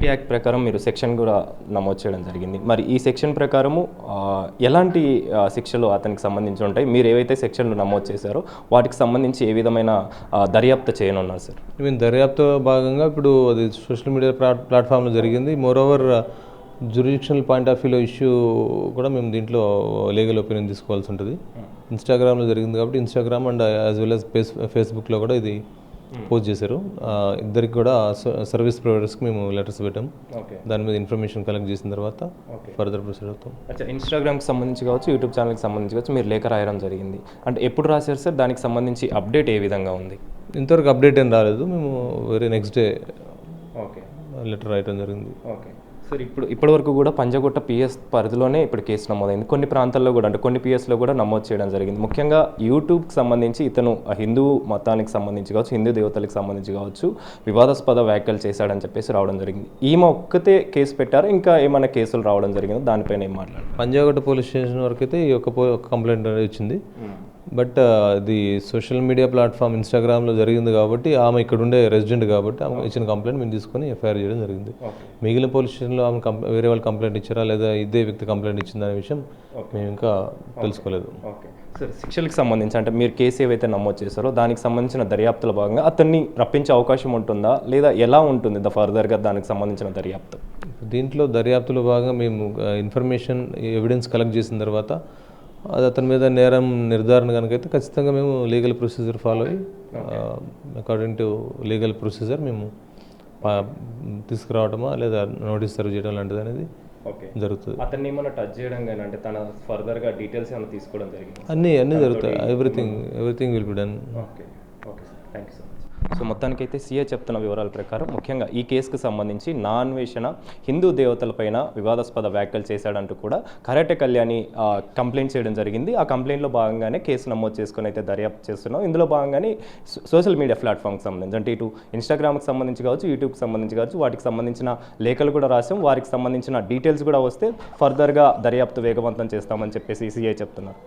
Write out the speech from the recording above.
IT act ప్రకారం మీరు section కూడా నమోదు చేయడం జరిగింది. మరి ఈ సెక్షన్ ప్రకారము ఎలాంటి శిక్షలు అతనికి సంబంధించి ఉంటాయి? మీరు ఏవైతే సెక్షన్లు నమోదు చేశారో వాటికి సంబంధించి ఏ విధమైన దర్యాప్తు చేయనున్నారు సార్? మీన్ దర్యాప్తు భాగంగా ఇప్పుడు అది సోషల్ మీడియా ప్లాట్ఫామ్లో జరిగింది. మోరోవర్ జ్యురిడిక్షనల్ పాయింట్ ఆఫ్ వ్యూలో ఇష్యూ కూడా మేము దీంట్లో లీగల్ ఒపీనియన్ తీసుకోవాల్సి ఉంటుంది. ఇన్స్టాగ్రామ్లో జరిగింది కాబట్టి Instagram and as well as ఫేస్బుక్లో కూడా ఇది పోస్ట్ చేశారు. ఇద్దరికి కూడా సర్వీస్ ప్రొవైడర్స్కి మేము లెటర్స్ పెట్టాం. దాని మీద ఇన్ఫర్మేషన్ కలెక్ట్ చేసిన తర్వాత ఫర్దర్ ప్రొసీడ్ అవుతాం. అచ్చా, ఇన్స్టాగ్రామ్కి సంబంధించి కావచ్చు, యూట్యూబ్ ఛానల్కి సంబంధించి కావచ్చు, మీరు లేఖ రాయడం జరిగింది. అంటే ఎప్పుడు రాశారు సార్? దానికి సంబంధించి అప్డేట్ ఏ విధంగా ఉంది? ఇంతవరకు అప్డేట్ ఏం రాలేదు. మేము వెరీ నెక్స్ట్ డే లెటర్ రాయడం జరిగింది. ఓకే సార్, ఇప్పటివరకు కూడా పంజగుట్ట పిఎస్ పరిధిలోనే ఇప్పుడు కేసు నమోదైంది. కొన్ని ప్రాంతాల్లో కూడా అంటే కొన్ని పిఎస్లో కూడా నమోదు చేయడం జరిగింది. ముఖ్యంగా యూట్యూబ్కి సంబంధించి ఇతను హిందూ మతానికి సంబంధించి కావచ్చు, హిందూ దేవతలకు సంబంధించి కావచ్చు వివాదాస్పద వ్యాఖ్యలు చేశాడని చెప్పేసి రావడం జరిగింది. ఈమె ఒక్కతే కేసు పెట్టారు, ఇంకా ఏమైనా కేసులు రావడం జరిగిందో దానిపైన ఏం మాట్లాడారు? పంజాగుట్ట పోలీస్ స్టేషన్ వరకు అయితే ఈ ఒక కంప్లైంట్ అనేది వచ్చింది. బట్ ఇది సోషల్ మీడియా ప్లాట్ఫామ్ ఇన్స్టాగ్రామ్లో జరిగింది కాబట్టి ఆమె ఇక్కడ ఉండే రెసిడెంట్ కాబట్టి ఆమె ఇచ్చిన కంప్లైంట్ మేము తీసుకొని ఎఫ్ఐఆర్ చేయడం జరిగింది. మిగిలిన పోలీస్ స్టేషన్లో ఆమె వేరే వాళ్ళు కంప్లైంట్ ఇచ్చారా లేదా ఇదే వ్యక్తి కంప్లైంట్ ఇచ్చిందనే విషయం మేము ఇంకా తెలుసుకోలేదు. ఓకే సార్, శిక్షలకు సంబంధించి అంటే మీరు కేసు ఏవైతే నమోదు చేశారో దానికి సంబంధించిన దర్యాప్తుల భాగంగా అతన్ని రప్పించే అవకాశం ఉంటుందా లేదా ఎలా ఉంటుంది ఫర్దర్గా దానికి సంబంధించిన దర్యాప్తు? దీంట్లో దర్యాప్తులో భాగంగా మేము ఇన్ఫర్మేషన్ ఎవిడెన్స్ కలెక్ట్ చేసిన తర్వాత అది అతని మీద నేరం నిర్ధారణ కనుకైతే ఖచ్చితంగా మేము లీగల్ ప్రొసీజర్ ఫాలో అయ్యి అకార్డింగ్ టు లీగల్ ప్రొసీజర్ మేము తీసుకురావడమా లేదా నోటీస్ సర్వ్ చేయడం లాంటిది అనేది జరుగుతుంది. అతన్ని ఏమైనా టచ్ చేయడం కానీ అంటే తన ఫర్దర్గా డీటెయిల్స్ ఏమైనా తీసుకోవడం జరిగింది? అన్నీ జరుగుతాయి. Everything will be done. Okay okay sir, thank you so much. So మొత్తానికైతే సీఏ చెప్తున్న వివరాల ప్రకారం ముఖ్యంగా ఈ కేసుకు సంబంధించి నాన్వేషణ హిందూ దేవతలపైన వివాదాస్పద వ్యాఖ్యలు చేశాడంటూ కూడా కరాటే కళ్యాణి కంప్లైంట్ చేయడం జరిగింది. ఆ కంప్లైంట్లో భాగంగానే కేసు నమోదు చేసుకుని అయితే దర్యాప్తు చేస్తున్నాం. ఇందులో భాగంగానే సోషల్ మీడియా ప్లాట్ఫామ్కి సంబంధించి అంటే ఇటు ఇన్స్టాగ్రామ్కి సంబంధించి కావచ్చు, యూట్యూబ్కి సంబంధించి కావచ్చు, వాటికి సంబంధించిన లేఖలు కూడా రాసాం. వారికి సంబంధించిన డీటెయిల్స్ కూడా వస్తే ఫర్దర్గా దర్యాప్తు వేగవంతం చేస్తామని చెప్పేసి సీఐ చెప్తున్నారు.